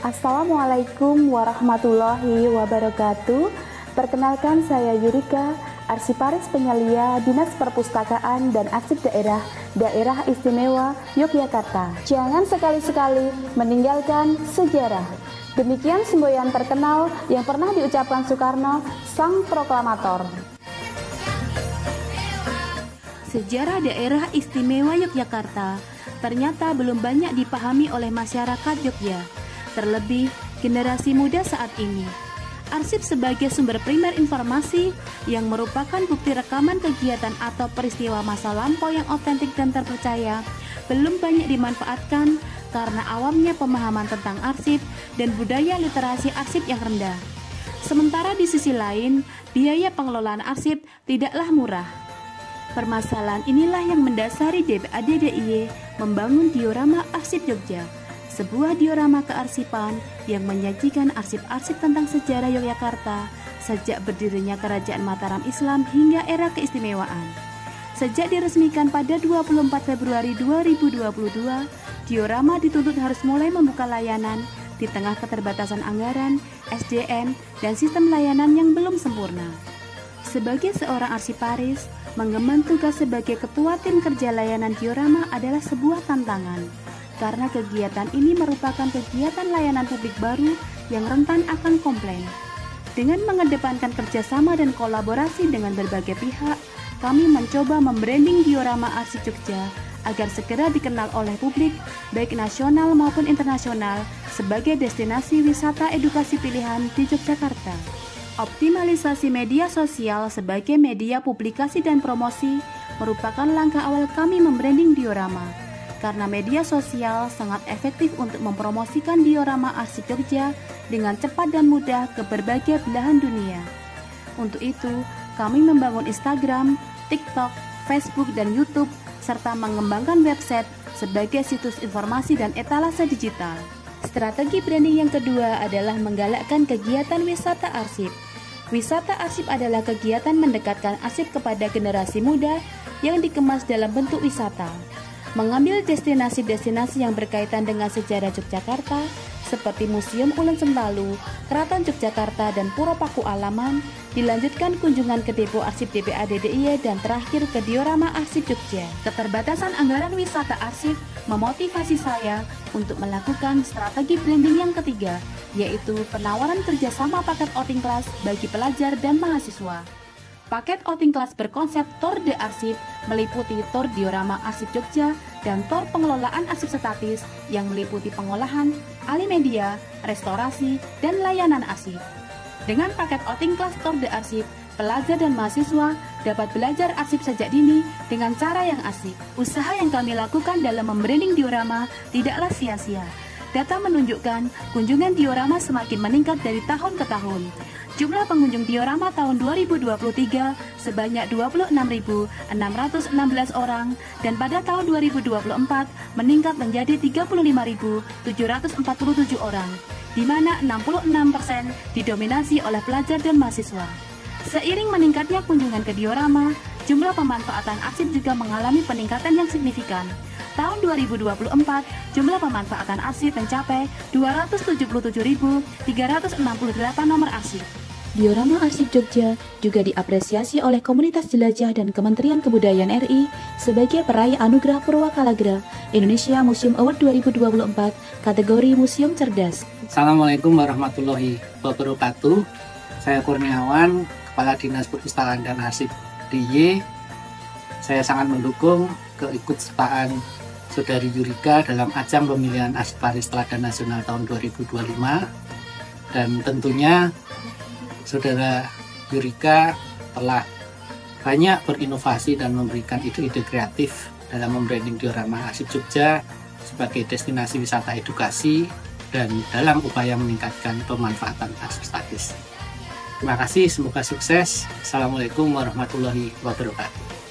Assalamualaikum warahmatullahi wabarakatuh. Perkenalkan, saya Yurika, Arsiparis Penyelia Dinas Perpustakaan dan Arsip Daerah Istimewa Yogyakarta. Jangan sekali-sekali meninggalkan sejarah. Demikian semboyan terkenal yang pernah diucapkan Soekarno, sang proklamator. Sejarah Daerah Istimewa Yogyakarta ternyata belum banyak dipahami oleh masyarakat Jogja, terlebih generasi muda saat ini. Arsip sebagai sumber primer informasi yang merupakan bukti rekaman kegiatan atau peristiwa masa lampau yang otentik dan terpercaya belum banyak dimanfaatkan karena awamnya pemahaman tentang arsip dan budaya literasi arsip yang rendah. Sementara di sisi lain, biaya pengelolaan arsip tidaklah murah. Permasalahan inilah yang mendasari DPAD DIY membangun diorama Arsip Jogja, sebuah diorama kearsipan yang menyajikan arsip-arsip tentang sejarah Yogyakarta sejak berdirinya Kerajaan Mataram Islam hingga era keistimewaan. Sejak diresmikan pada 24 Februari 2022, diorama dituntut harus mulai membuka layanan di tengah keterbatasan anggaran, SDM, dan sistem layanan yang belum sempurna. Sebagai seorang arsiparis, mengemban tugas sebagai ketua tim kerja layanan diorama adalah sebuah tantangan, karena kegiatan ini merupakan kegiatan layanan publik baru yang rentan akan komplain. Dengan mengedepankan kerjasama dan kolaborasi dengan berbagai pihak, kami mencoba membranding diorama Arsip Jogja agar segera dikenal oleh publik, baik nasional maupun internasional, sebagai destinasi wisata edukasi pilihan di Yogyakarta. Optimalisasi media sosial sebagai media publikasi dan promosi merupakan langkah awal kami membranding diorama, karena media sosial sangat efektif untuk mempromosikan diorama Arsip Jogja dengan cepat dan mudah ke berbagai belahan dunia. Untuk itu, kami membangun Instagram, TikTok, Facebook, dan YouTube, serta mengembangkan website sebagai situs informasi dan etalase digital. Strategi branding yang kedua adalah menggalakkan kegiatan wisata arsip. Wisata arsip adalah kegiatan mendekatkan arsip kepada generasi muda yang dikemas dalam bentuk wisata. Mengambil destinasi-destinasi yang berkaitan dengan sejarah Yogyakarta seperti Museum Ulen Sentalu, Keraton Yogyakarta, dan Puro Paku Alaman, dilanjutkan kunjungan ke Depo Arsip DPAD DIY, dan terakhir ke diorama Arsip Jogja. Keterbatasan anggaran wisata arsip memotivasi saya untuk melakukan strategi branding yang ketiga, yaitu penawaran kerjasama paket outing kelas bagi pelajar dan mahasiswa. Paket outing kelas berkonsep Tour de Arsip meliputi tour diorama Arsip Jogja dan tour pengelolaan arsip statis yang meliputi pengolahan, alih media, restorasi, dan layanan arsip. Dengan paket outing kelas Tour de Arsip, pelajar dan mahasiswa dapat belajar arsip sejak dini dengan cara yang asik. Usaha yang kami lakukan dalam membranding diorama tidaklah sia-sia. Data menunjukkan kunjungan diorama semakin meningkat dari tahun ke tahun. Jumlah pengunjung diorama tahun 2023 sebanyak 26.616 orang, dan pada tahun 2024 meningkat menjadi 35.747 orang, di mana 66% didominasi oleh pelajar dan mahasiswa. Seiring meningkatnya kunjungan ke diorama, jumlah pemanfaatan arsip juga mengalami peningkatan yang signifikan. Tahun 2024, jumlah pemanfaatan arsip mencapai 277.368 nomor arsip. Diorama Arsip Jogja juga diapresiasi oleh komunitas jelajah dan Kementerian Kebudayaan RI sebagai peraih Anugerah Purwakalagra Indonesia Museum Award 2024 kategori Museum Cerdas. Assalamualaikum warahmatullahi wabarakatuh. Saya Kurniawan, Kepala Dinas Perpustakaan dan Arsip DIY. Saya sangat mendukung keikutsertaan Saudari Yurika dalam ajang pemilihan Arsiparis Teladan Nasional tahun 2025, dan tentunya Saudara Yurika telah banyak berinovasi dan memberikan ide-ide kreatif dalam membranding diorama Arsip Jogja sebagai destinasi wisata edukasi dan dalam upaya meningkatkan pemanfaatan arsip statis. Terima kasih, semoga sukses. Assalamualaikum warahmatullahi wabarakatuh.